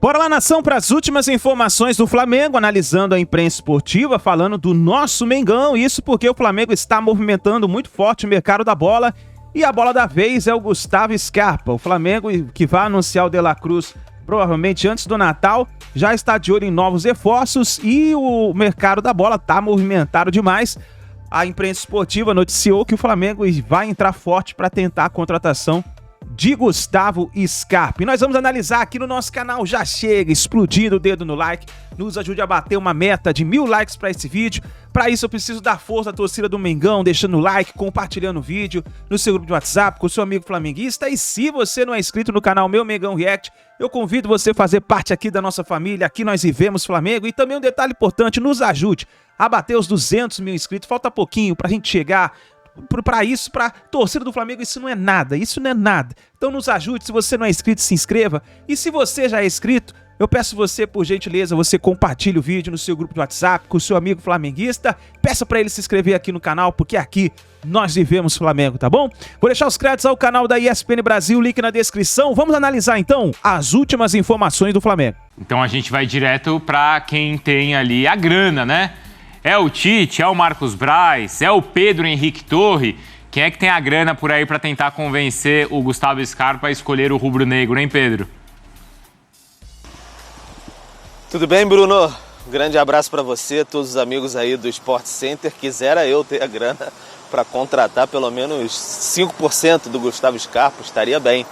Bora lá, nação, para as últimas informações do Flamengo, analisando a imprensa esportiva, falando do nosso Mengão. Isso porque o Flamengo está movimentando muito forte o mercado da bola e a bola da vez é o Gustavo Scarpa. O Flamengo, que vai anunciar o De La Cruz provavelmente antes do Natal, já está de olho em novos reforços e o mercado da bola está movimentado demais. A imprensa esportiva noticiou que o Flamengo vai entrar forte para tentar a contratação de Gustavo Scarpa. E nós vamos analisar aqui no nosso canal. Já chega explodindo o dedo no like, nos ajude a bater uma meta de 1000 likes para esse vídeo. Para isso eu preciso dar força à torcida do Mengão, deixando o like, compartilhando o vídeo no seu grupo de WhatsApp com o seu amigo flamenguista. E se você não é inscrito no canal Meu Mengão React, eu convido você a fazer parte aqui da nossa família. Aqui nós vivemos Flamengo. E também um detalhe importante, nos ajude a bater os 200 mil inscritos. Falta pouquinho pra gente chegar. Para isso, para torcida do Flamengo, isso não é nada, Então nos ajude, se você não é inscrito, se inscreva. E se você já é inscrito, eu peço você, por gentileza, você compartilhe o vídeo no seu grupo de WhatsApp com o seu amigo flamenguista. Peça para ele se inscrever aqui no canal, porque aqui nós vivemos Flamengo, tá bom? Vou deixar os créditos ao canal da ESPN Brasil, link na descrição. Vamos analisar então as últimas informações do Flamengo. Então a gente vai direto para quem tem ali a grana, né? É o Tite, é o Marcos Braz, é o Pedro Henrique Torre. Quem é que tem a grana por aí para tentar convencer o Gustavo Scarpa a escolher o rubro-negro, hein, Pedro? Tudo bem, Bruno? Um grande abraço para você, todos os amigos aí do Sport Center. Quisera eu ter a grana para contratar pelo menos 5% do Gustavo Scarpa, estaria bem.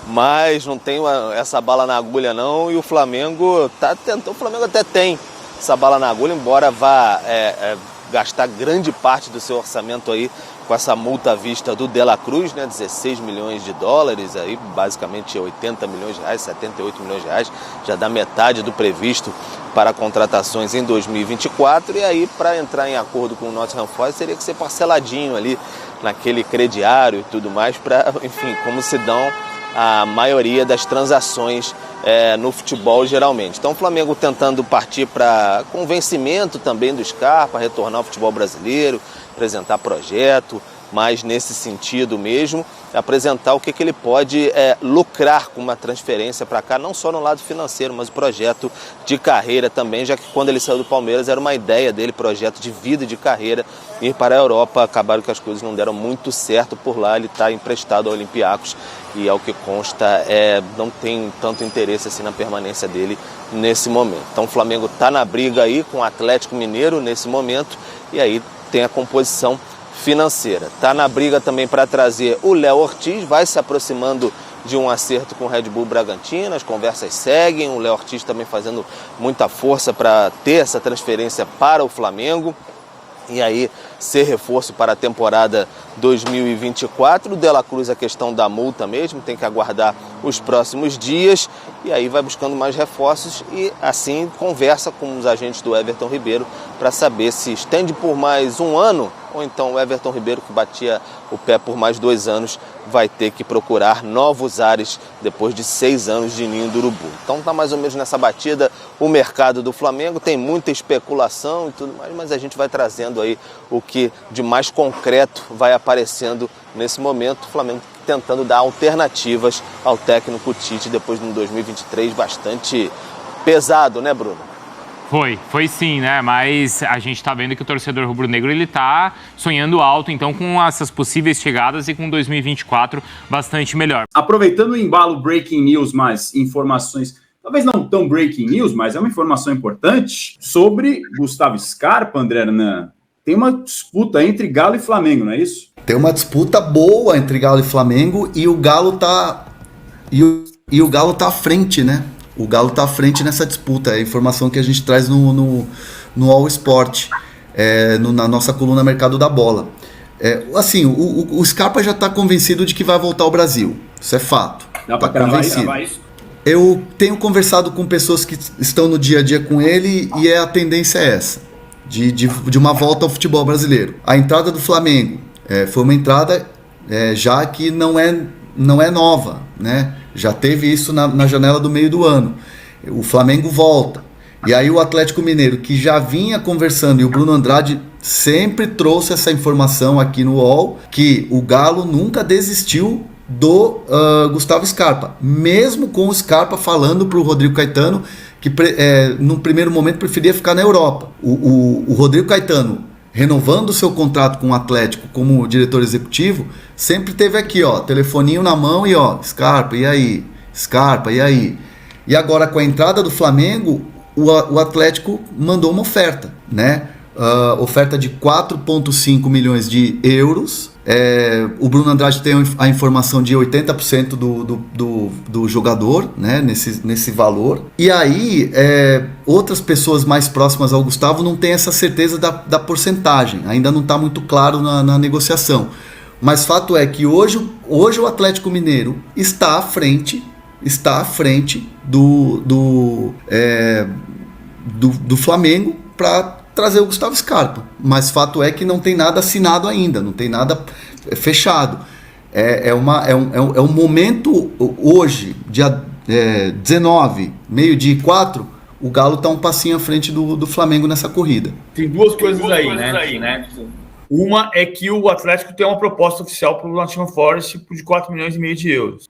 Mas não tenho essa bala na agulha não, e o Flamengo tá tentando, o Flamengo até tem essa bala na agulha, embora vá gastar grande parte do seu orçamento aí com essa multa à vista do De La Cruz, né, 16 milhões de dólares, aí basicamente 80 milhões de reais, 78 milhões de reais, já dá metade do previsto para contratações em 2024, e aí para entrar em acordo com o Nottingham Forest teria que ser parceladinho ali naquele crediário e tudo mais, para, enfim, como se dão a maioria das transações no futebol geralmente. Então o Flamengo tentando partir para convencimento também do Scarpa, retornar ao futebol brasileiro, apresentar projeto, mas nesse sentido mesmo, apresentar o que ele pode lucrar com uma transferência para cá, não só no lado financeiro, mas o projeto de carreira também, já que quando ele saiu do Palmeiras era uma ideia dele, projeto de vida e de carreira, ir para a Europa. Acabaram que as coisas não deram muito certo por lá, ele está emprestado ao Olympiacos e, ao que consta, não tem tanto interesse assim na permanência dele nesse momento. Então o Flamengo está na briga aí com o Atlético Mineiro nesse momento, e aí tem a composição financeira. Está na briga também para trazer o Léo Ortiz, vai se aproximando de um acerto com o Red Bull Bragantino, as conversas seguem, o Léo Ortiz também fazendo muita força para ter essa transferência para o Flamengo e aí ser reforço para a temporada 2024. O De La Cruz, a questão da multa mesmo, tem que aguardar os próximos dias e aí vai buscando mais reforços e assim conversa com os agentes do Everton Ribeiro para saber se estende por mais um ano ou então o Everton Ribeiro, que batia o pé por mais 2 anos, vai ter que procurar novos ares depois de 6 anos de ninho do urubu. Então está mais ou menos nessa batida o mercado do Flamengo, tem muita especulação e tudo mais, mas a gente vai trazendo aí o que de mais concreto vai aparecendo nesse momento. O Flamengo tentando dar alternativas ao técnico Tite depois de um 2023 bastante pesado, né, Bruno? Foi sim, né? Mas a gente tá vendo que o torcedor rubro-negro, ele tá sonhando alto, então, com essas possíveis chegadas e com 2024 bastante melhor. Aproveitando o embalo breaking news, mais informações, talvez não tão breaking news, mas é uma informação importante sobre Gustavo Scarpa, André Hernan. Tem uma disputa entre Galo e Flamengo, não é isso? Tem uma disputa boa entre Galo e Flamengo e o Galo tá o Galo tá à frente, né? O Galo tá à frente nessa disputa, é a informação que a gente traz no All Sport, na nossa coluna Mercado da Bola. Assim, o Scarpa já está convencido de que vai voltar ao Brasil, isso é fato. Dá para cravar isso? Eu tenho conversado com pessoas que estão no dia a dia com ele e a tendência é essa, de uma volta ao futebol brasileiro. A entrada do Flamengo foi uma entrada já que não é nova, né? Já teve isso na janela do meio do ano. O Flamengo volta. E aí o Atlético Mineiro, que já vinha conversando, e o Bruno Andrade sempre trouxe essa informação aqui no UOL, que o Galo nunca desistiu do Gustavo Scarpa, mesmo com o Scarpa falando para o Rodrigo Caetano que num primeiro momento preferia ficar na Europa. O Rodrigo Caetano, renovando o seu contrato com o Atlético como diretor executivo, sempre teve aqui, telefoninho na mão e Scarpa, e aí? Scarpa, e aí? E agora com a entrada do Flamengo, o Atlético mandou uma oferta, né? Oferta de 4,5 milhões de euros. O Bruno Andrade tem a informação de 80% do jogador, né, nesse valor. E aí, outras pessoas mais próximas ao Gustavo não têm essa certeza da porcentagem. Ainda não está muito claro na negociação. Mas fato é que hoje o Atlético Mineiro está à frente do Flamengo para trazer o Gustavo Scarpa, mas fato é que não tem nada assinado ainda, não tem nada fechado. É um momento hoje, dia 19, meio-dia e 4, o Galo está um passinho à frente do Flamengo nessa corrida. Tem duas coisas aí, né? Uma é que o Atlético tem uma proposta oficial para o Nottingham Forest de 4,5 milhões de euros.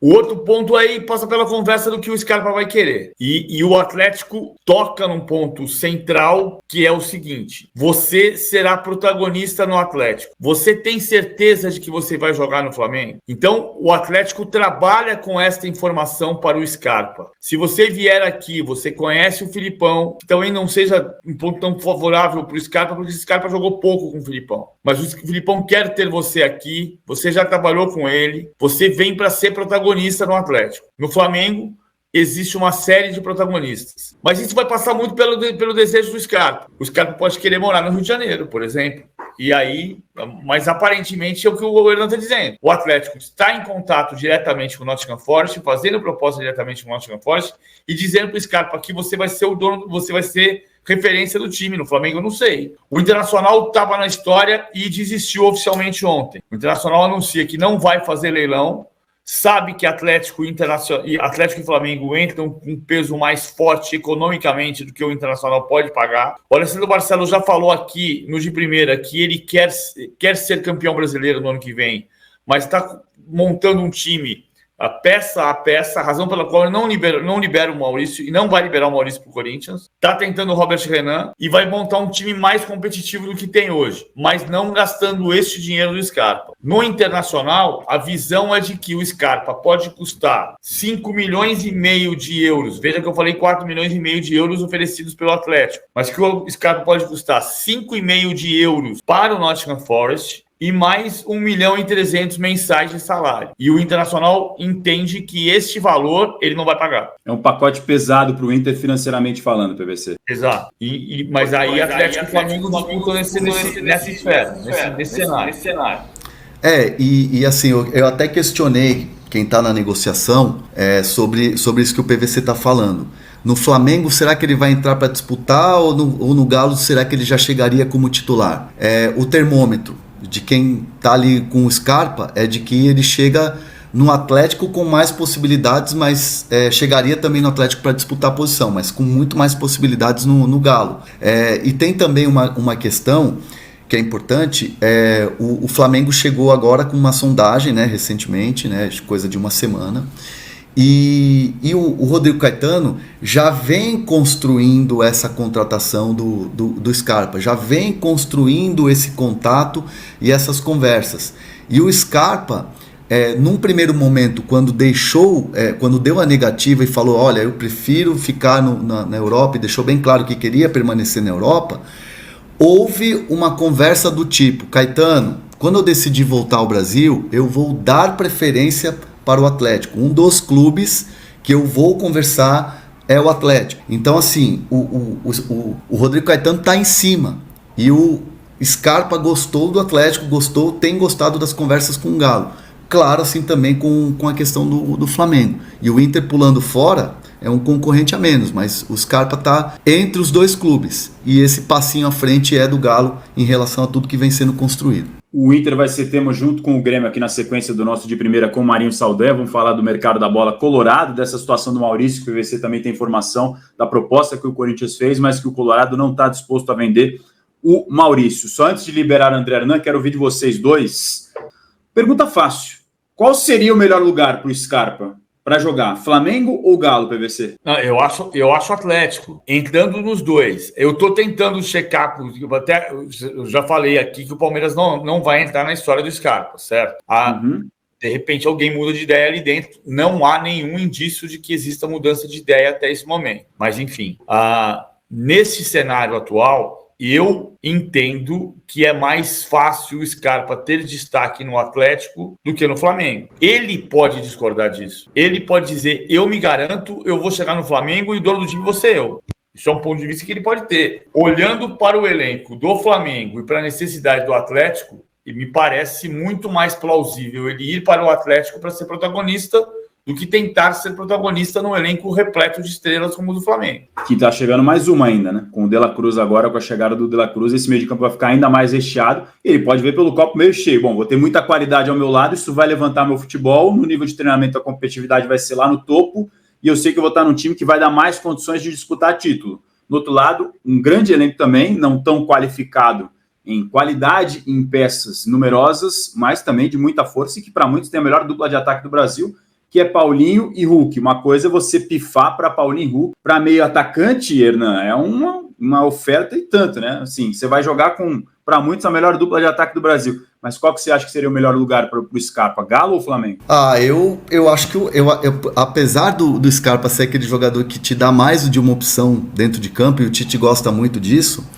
O outro ponto aí passa pela conversa do que o Scarpa vai querer. E o Atlético toca num ponto central, que é o seguinte: você será protagonista no Atlético. Você tem certeza de que você vai jogar no Flamengo? Então, o Atlético trabalha com esta informação para o Scarpa. Se você vier aqui, você conhece o Filipão, que também não seja um ponto tão favorável para o Scarpa, porque o Scarpa jogou pouco com o Filipão. Mas o Filipão quer ter você aqui, você já trabalhou com ele, você vem para ser protagonista no Atlético. No Flamengo, existe uma série de protagonistas. Mas isso vai passar muito pelo desejo do Scarpa. O Scarpa pode querer morar no Rio de Janeiro, por exemplo. E aí, mas aparentemente é o que o Hernando está dizendo. O Atlético está em contato diretamente com o Nottingham Forest, fazendo proposta diretamente com o Nottingham Forest e dizendo para o Scarpa que você vai ser o dono, você vai ser referência do time. No Flamengo eu não sei. O Internacional estava na história e desistiu oficialmente ontem. O Internacional anuncia que não vai fazer leilão, sabe que Atlético e Flamengo entram com um peso mais forte economicamente do que o Internacional pode pagar. O Alessandro Barcelos já falou aqui no de primeira que ele quer ser campeão brasileiro no ano que vem, mas está montando um time peça a peça, a razão pela qual ele não libera o Maurício e não vai liberar o Maurício para o Corinthians. Está tentando o Robert Renan e vai montar um time mais competitivo do que tem hoje, mas não gastando este dinheiro do Scarpa. No Internacional, a visão é de que o Scarpa pode custar 5,5 milhões de euros. Veja que eu falei 4,5 milhões de euros oferecidos pelo Atlético, mas que o Scarpa pode custar 5,5 milhões de euros para o Nottingham Forest e mais 1,3 milhão mensais de salário. E o Internacional entende que este valor ele não vai pagar. É um pacote pesado para o Inter financeiramente falando, PVC. Exato. Mas aí Atlético e Flamengo disputam nessa esfera, nesse cenário. E assim, eu até questionei quem está na negociação sobre isso que o PVC está falando. No Flamengo, será que ele vai entrar para disputar ou no Galo, será que ele já chegaria como titular? O termômetro de quem está ali com o Scarpa é de que ele chega no Atlético com mais possibilidades, mas chegaria também no Atlético para disputar a posição, mas com muito mais possibilidades no Galo. E tem também uma questão que é importante, o Flamengo chegou agora com uma sondagem, né, recentemente, né, coisa de uma semana, e o Rodrigo Caetano já vem construindo essa contratação do Scarpa, já vem construindo esse contato e essas conversas. E o Scarpa, num primeiro momento, quando deu a negativa e falou, olha, eu prefiro ficar na Europa, e deixou bem claro que queria permanecer na Europa, houve uma conversa do tipo, Caetano, quando eu decidi voltar ao Brasil, eu vou dar preferência para o Atlético. Um dos clubes que eu vou conversar é o Atlético. Então, assim, o Rodrigo Caetano está em cima. E o Scarpa gostou do Atlético, tem gostado das conversas com o Galo. Claro, assim também com a questão do Flamengo. E o Inter pulando fora é um concorrente a menos, mas o Scarpa está entre os dois clubes. E esse passinho à frente é do Galo em relação a tudo que vem sendo construído. O Inter vai ser tema junto com o Grêmio aqui na sequência do nosso de primeira com o Marinho Saldanha. Vamos falar do mercado da bola colorado, dessa situação do Maurício, que o PVC também tem informação da proposta que o Corinthians fez, mas que o Colorado não está disposto a vender o Maurício. Só antes de liberar o André Hernan, quero ouvir de vocês dois. Pergunta fácil. Qual seria o melhor lugar para o Scarpa para jogar? Flamengo ou Galo, PVC? Não, eu acho Atlético, entrando nos dois. Eu estou tentando checar, eu já falei aqui que o Palmeiras não vai entrar na história do Scarpa, certo? De repente alguém muda de ideia ali dentro. Não há nenhum indício de que exista mudança de ideia até esse momento. Mas, enfim, nesse cenário atual, eu entendo que é mais fácil o Scarpa ter destaque no Atlético do que no Flamengo. Ele pode discordar disso. Ele pode dizer, eu me garanto, eu vou chegar no Flamengo e o dono do time vou ser eu. Isso é um ponto de vista que ele pode ter. Olhando para o elenco do Flamengo e para a necessidade do Atlético, me parece muito mais plausível ele ir para o Atlético para ser protagonista do que tentar ser protagonista num elenco repleto de estrelas como o do Flamengo. Que tá chegando mais uma ainda, né? Com o De La Cruz agora, com a chegada do De La Cruz, esse meio de campo vai ficar ainda mais recheado. E ele pode ver pelo copo meio cheio. Bom, vou ter muita qualidade ao meu lado, isso vai levantar meu futebol, no nível de treinamento a competitividade vai ser lá no topo, e eu sei que eu vou estar num time que vai dar mais condições de disputar título. No outro lado, um grande elenco também, não tão qualificado em qualidade, em peças numerosas, mas também de muita força, e que para muitos tem a melhor dupla de ataque do Brasil, que é Paulinho e Hulk. Uma coisa é você pifar para Paulinho e Hulk. Para meio atacante, Hernan, é uma oferta e tanto, né? Assim, você vai jogar com, para muitos, a melhor dupla de ataque do Brasil. Mas qual que você acha que seria o melhor lugar para o Scarpa? Galo ou Flamengo? Eu acho que, apesar do Scarpa ser aquele jogador que te dá mais de uma opção dentro de campo, e o Tite gosta muito disso,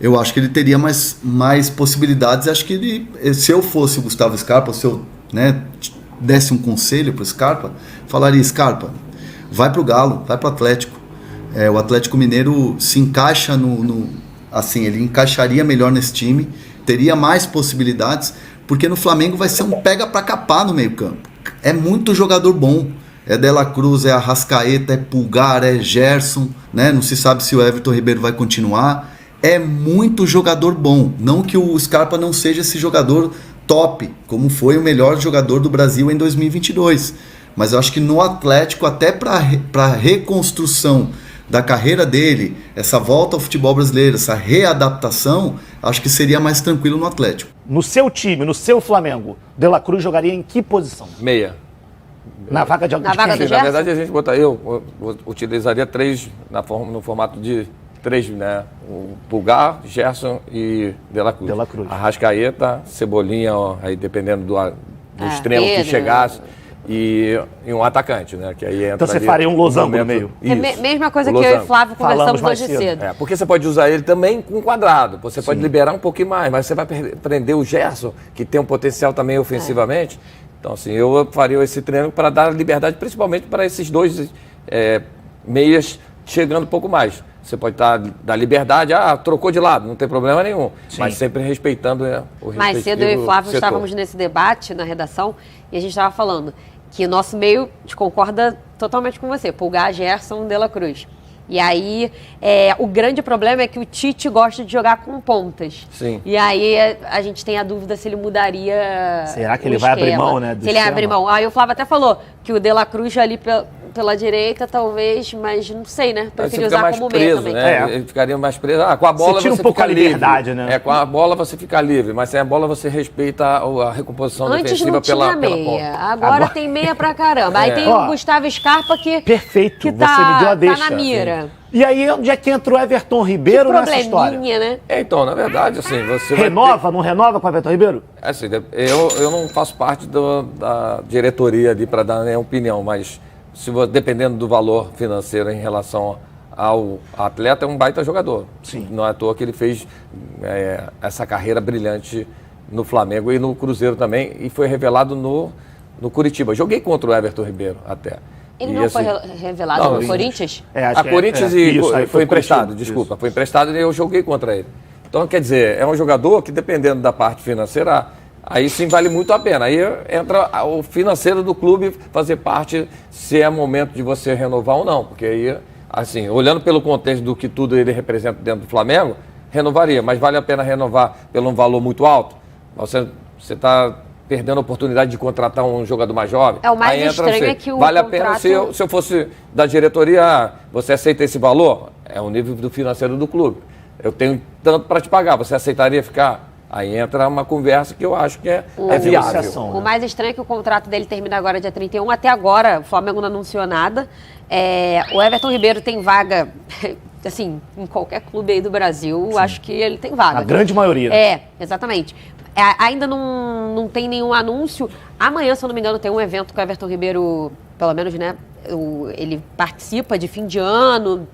eu acho que ele teria mais possibilidades. Acho que ele, se eu fosse o Gustavo Scarpa, se eu, né, desse um conselho para o Scarpa, falaria: Scarpa, vai para o Galo, vai para o Atlético. O Atlético Mineiro se encaixa assim, ele encaixaria melhor nesse time, teria mais possibilidades, porque no Flamengo vai ser um pega para capar no meio campo. É muito jogador bom. É De La Cruz, é Arrascaeta, é Pulgar, é Gerson, né? Não se sabe se o Everton Ribeiro vai continuar. É muito jogador bom. Não que o Scarpa não seja esse jogador top, como foi o melhor jogador do Brasil em 2022. Mas eu acho que no Atlético, até para reconstrução da carreira dele, essa volta ao futebol brasileiro, essa readaptação, acho que seria mais tranquilo no Atlético. No seu time, no seu Flamengo, De La Cruz jogaria em que posição? Meia. Na vaga de alguém? Na verdade, a gente eu utilizaria 3 no formato de 3, né? O Pulgar, Gerson e De La Cruz. Arrascaeta, Cebolinha, ó, aí dependendo do extremo que chegasse, e um atacante, né? Que aí entra. Então você faria um losango no meio. Mesma coisa que eu e Flávio conversamos hoje cedo. Porque você pode usar ele também com quadrado, você pode liberar um pouquinho mais, mas você vai prender o Gerson, que tem um potencial também ofensivamente. Então, assim, eu faria esse treino para dar liberdade, principalmente para esses 2 meias chegando um pouco mais. Você pode dar liberdade, trocou de lado, não tem problema nenhum. Sim. Mas sempre respeitando o respectivo Mais cedo eu e Flávio estávamos nesse debate na redação e a gente estava falando que o nosso meio, a gente concorda totalmente com você, Pulgar, Gerson, De La Cruz. E aí, o grande problema é que o Tite gosta de jogar com pontas. Sim. E aí, a gente tem a dúvida se ele mudaria. Será que ele vai abrir mão, né? Se ele abrir mão. Aí o Flávio até falou que o De La Cruz ali pela direita, talvez, mas não sei, né? Prefiro usar como meio também. Né? Ele ficaria mais preso. Com a bola você tira um pouco a liberdade, livre. né? Com a bola você fica livre, mas sem a bola você respeita a recomposição defensiva não tinha pela meia. ponta. Agora tem meia pra caramba. Aí tem o Gustavo Scarpa que... Perfeito, que você me deu a deixa. Tá na mira. Sim. E aí, onde é que entra o Everton Ribeiro nessa história? Né? Então, na verdade, assim, você não renova com o Everton Ribeiro? Assim, eu não faço parte da diretoria ali para dar nenhuma opinião, mas dependendo do valor financeiro em relação ao atleta, é um baita jogador. Sim. Não é à toa que ele fez essa carreira brilhante no Flamengo e no Cruzeiro também, e foi revelado no Curitiba. Joguei contra o Everton Ribeiro até. Ele não foi revelado no Corinthians? A Corinthians foi emprestado, desculpa. Foi emprestado e eu joguei contra ele. Então, quer dizer, é um jogador que, dependendo da parte financeira, aí sim vale muito a pena. Aí entra o financeiro do clube fazer parte, se é momento de você renovar ou não. Porque aí, assim, olhando pelo contexto do que tudo ele representa dentro do Flamengo, renovaria. Mas vale a pena renovar pelo um valor muito alto? Você está perdendo a oportunidade de contratar um jogador mais jovem. O mais estranho é que o vale a pena, se eu fosse da diretoria, você aceita esse valor? É o nível do financeiro do clube. Eu tenho tanto para te pagar, você aceitaria ficar Aí entra uma conversa que eu acho que é viável. O mais estranho é que o contrato dele termina agora dia 31. Até agora, o Flamengo não anunciou nada. O Everton Ribeiro tem vaga, assim, em qualquer clube aí do Brasil, acho que ele tem vaga. A grande maioria. Exatamente. Ainda não tem nenhum anúncio. Amanhã, se eu não me engano, tem um evento que o Everton Ribeiro, pelo menos, né, ele participa de fim de ano,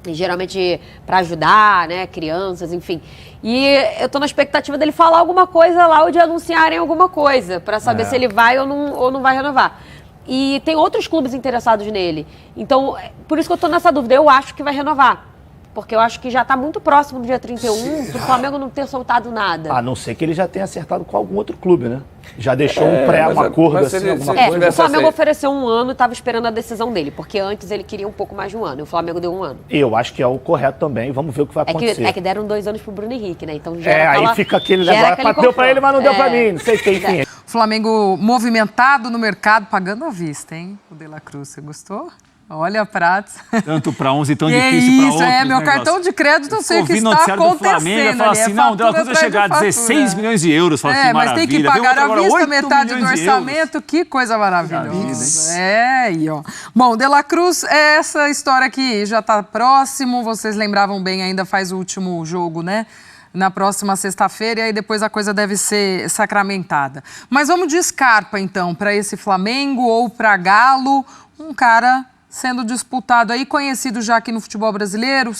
geralmente para ajudar, né, crianças, enfim. E eu tô na expectativa dele falar alguma coisa lá ou de anunciarem alguma coisa para saber se ele vai ou não vai renovar. E tem outros clubes interessados nele. Então, por isso que eu tô nessa dúvida. Eu acho que vai renovar. Porque eu acho que já está muito próximo do dia 31 do Flamengo não ter soltado nada. A não ser que ele já tenha acertado com algum outro clube, né? Já deixou um acordo assim, alguma coisa. O Flamengo ofereceu 1 ano e estava esperando a decisão dele, porque antes ele queria um pouco mais de 1 ano, e o Flamengo deu 1 ano. Eu acho que é o correto também, vamos ver o que vai acontecer. É que deram 2 anos pro Bruno Henrique, né? Então já aí fica aquele negócio, deu pra ele, mas não deu pra mim, não sei o que, enfim. Flamengo movimentado no mercado, pagando à vista, hein? O De La Cruz, você gostou? Olha, Prats. Tanto para uns e tão difícil para outros. Meu cartão de crédito, eu sei o que está acontecendo. Do Flamengo, eu falo assim, não, o De La Cruz vai chegar a 16 milhões de euros. Fala assim, mas tem que pagar à vista metade do orçamento, que coisa maravilhosa. Aí, ó. Bom, De La Cruz, essa história aqui já está próximo, vocês lembravam bem, ainda faz o último jogo, né? Na próxima sexta-feira, e aí depois a coisa deve ser sacramentada. Mas vamos de Scarpa, então, para esse Flamengo ou para Galo, um cara sendo disputado aí, conhecido já aqui no futebol brasileiro,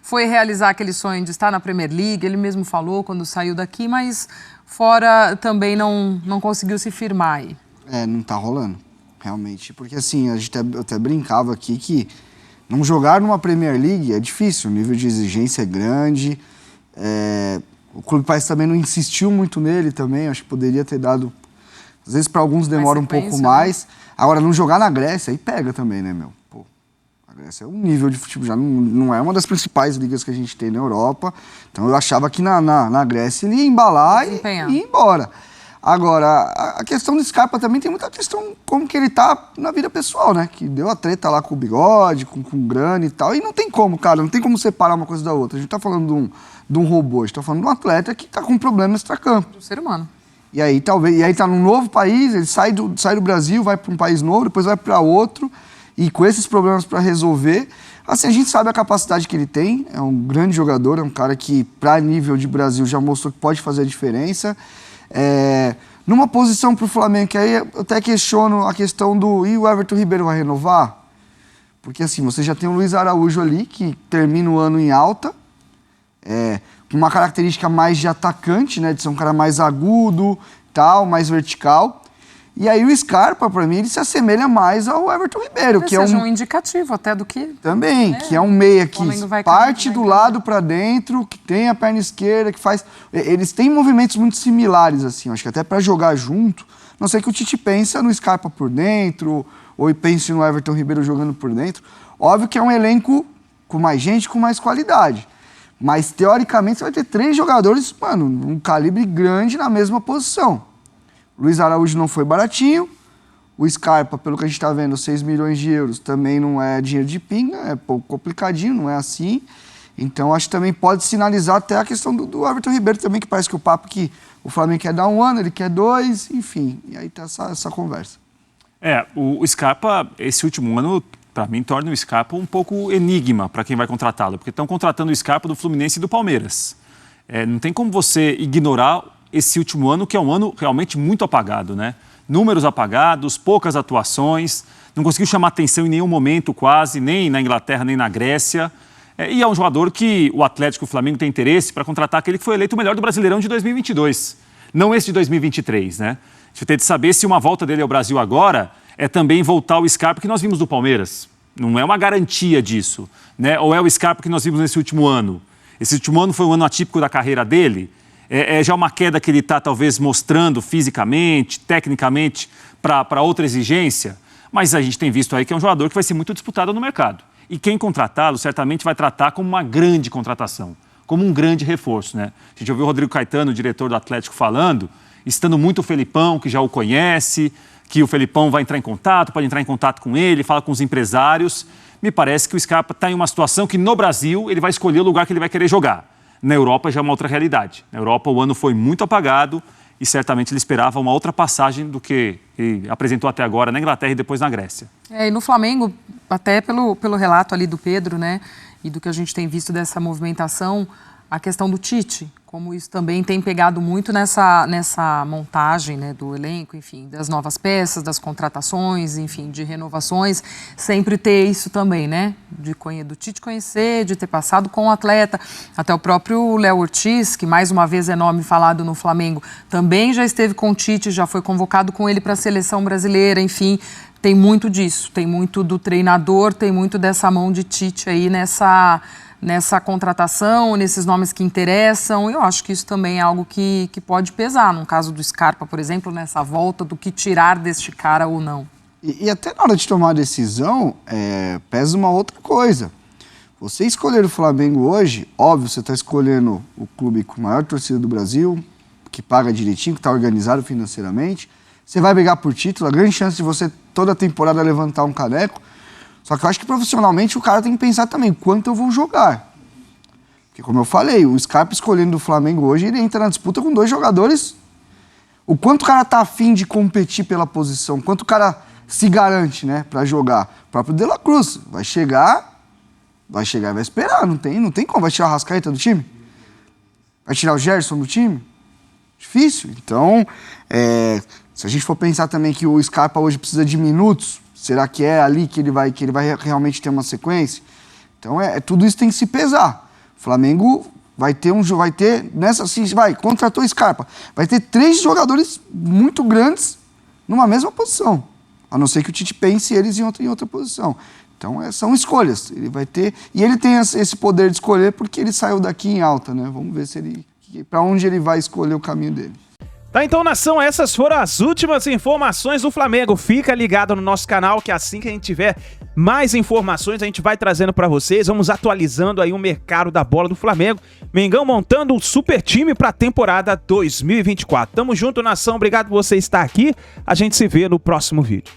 foi realizar aquele sonho de estar na Premier League, ele mesmo falou quando saiu daqui, mas fora também não conseguiu se firmar aí. Não tá rolando, realmente, porque assim, a gente até brincava aqui que não jogar numa Premier League é difícil, o nível de exigência é grande, o clube parece também não insistiu muito nele também, acho que poderia ter dado, às vezes para alguns demora um pouco mais. Agora, não jogar na Grécia, aí pega também, né, meu? Pô, a Grécia é um nível de futebol, já não é uma das principais ligas que a gente tem na Europa. Então, eu achava que na Grécia ele ia embalar e ir embora. Agora, a questão do Scarpa também tem muita questão como que ele tá na vida pessoal, né? Que deu a treta lá com o Bigode, com grana e tal. E não tem como, cara, não tem como separar uma coisa da outra. A gente tá falando de um robô, a gente tá falando de um atleta que tá com problema extracampo. Do ser humano. E aí tá num novo país, ele sai do Brasil, vai para um país novo, depois vai para outro, e com esses problemas para resolver, assim, a gente sabe a capacidade que ele tem, é um grande jogador, é um cara que, para nível de Brasil, já mostrou que pode fazer a diferença. Numa posição para o Flamengo, que aí eu até questiono a questão e o Everton Ribeiro vai renovar? Porque assim, você já tem o Luiz Araújo ali, que termina o ano em alta, com uma característica mais de atacante, né, de ser um cara mais agudo, tal, mais vertical. E aí o Scarpa, para mim, ele se assemelha mais ao Everton Ribeiro, que é um indicativo até do que... Também, que é um meia que parte do lado para dentro, que tem a perna esquerda, que faz... Eles têm movimentos muito similares, assim, acho que até para jogar junto, não sei que o Tite pensa no Scarpa por dentro, ou pense no Everton Ribeiro jogando por dentro. Óbvio que é um elenco com mais gente, com mais qualidade. Mas, teoricamente, você vai ter 3 jogadores, mano, um calibre grande na mesma posição. O Luiz Araújo não foi baratinho. O Scarpa, pelo que a gente está vendo, 6 milhões de euros, também não é dinheiro de pinga, é pouco complicadinho, não é assim. Então, acho que também pode sinalizar até a questão do Everton Ribeiro também, que parece que o papo que o Flamengo quer dar 1 ano, ele quer 2, enfim. E aí tá essa conversa. O Scarpa, esse último ano, para mim, torna o Scarpa um pouco enigma para quem vai contratá-lo, porque estão contratando o Scarpa do Fluminense e do Palmeiras. Não tem como você ignorar esse último ano, que é um ano realmente muito apagado, né? Números apagados, poucas atuações, não conseguiu chamar atenção em nenhum momento quase, nem na Inglaterra, nem na Grécia. E é um jogador que o Atlético e o Flamengo têm interesse para contratar aquele que foi eleito o melhor do Brasileirão de 2022, não esse de 2023, né? A gente tem de saber se uma volta dele ao Brasil agora é também voltar o Scarpa que nós vimos do Palmeiras. Não é uma garantia disso, né? Ou é o Scarpa que nós vimos nesse último ano? Esse último ano foi um ano atípico da carreira dele? É já uma queda que ele está talvez mostrando fisicamente, tecnicamente, para outra exigência? Mas a gente tem visto aí que é um jogador que vai ser muito disputado no mercado. E quem contratá-lo certamente vai tratar como uma grande contratação, como um grande reforço, né? A gente ouviu o Rodrigo Caetano, o diretor do Atlético, falando, estando muito o Felipão, que já o conhece, que o Felipão vai entrar em contato, pode entrar em contato com ele, fala com os empresários. Me parece que o Scarpa está em uma situação que no Brasil ele vai escolher o lugar que ele vai querer jogar. Na Europa já é uma outra realidade. Na Europa o ano foi muito apagado e certamente ele esperava uma outra passagem do que ele apresentou até agora na Inglaterra e depois na Grécia. E no Flamengo, até pelo relato ali do Pedro, né, e do que a gente tem visto dessa movimentação, a questão do Tite, como isso também tem pegado muito nessa montagem, né, do elenco, enfim, das novas peças, das contratações, enfim, de renovações, sempre ter isso também, né, do Tite conhecer, de ter passado com o atleta, até o próprio Léo Ortiz, que mais uma vez é nome falado no Flamengo, também já esteve com o Tite, já foi convocado com ele para a seleção brasileira, enfim, tem muito disso, tem muito do treinador, tem muito dessa mão de Tite aí nessa contratação, nesses nomes que interessam. Eu acho que isso também é algo que pode pesar, no caso do Scarpa, por exemplo, nessa volta, do que tirar deste cara ou não. E até na hora de tomar a decisão, pesa uma outra coisa. Você escolher o Flamengo hoje, óbvio, você está escolhendo o clube com a maior torcida do Brasil, que paga direitinho, que está organizado financeiramente. Você vai brigar por título, a grande chance de você toda a temporada levantar um caneco. Só que eu acho que profissionalmente o cara tem que pensar também quanto eu vou jogar. Porque como eu falei, o Scarpa escolhendo o Flamengo hoje, ele entra na disputa com 2 jogadores. O quanto o cara tá afim de competir pela posição, quanto o cara se garante, né, pra jogar. O próprio De La Cruz vai chegar e vai esperar, não tem como. Vai tirar a Arrascaeta do time? Vai tirar o Gerson do time? Difícil. Então, se a gente for pensar também que o Scarpa hoje precisa de minutos, será que é ali que ele vai realmente ter uma sequência? Então, tudo isso tem que se pesar. O Flamengo vai ter contratou o Scarpa. Vai ter 3 jogadores muito grandes numa mesma posição. A não ser que o Tite pense eles em outra posição. Então, são escolhas. Ele vai ter... E ele tem esse poder de escolher porque ele saiu daqui em alta, né? Vamos ver para onde ele vai escolher o caminho dele. Tá, então, nação, essas foram as últimas informações do Flamengo. Fica ligado no nosso canal que assim que a gente tiver mais informações, a gente vai trazendo pra vocês. Vamos atualizando aí o mercado da bola do Flamengo. Mengão montando um super time pra temporada 2024. Tamo junto, nação. Obrigado por você estar aqui. A gente se vê no próximo vídeo.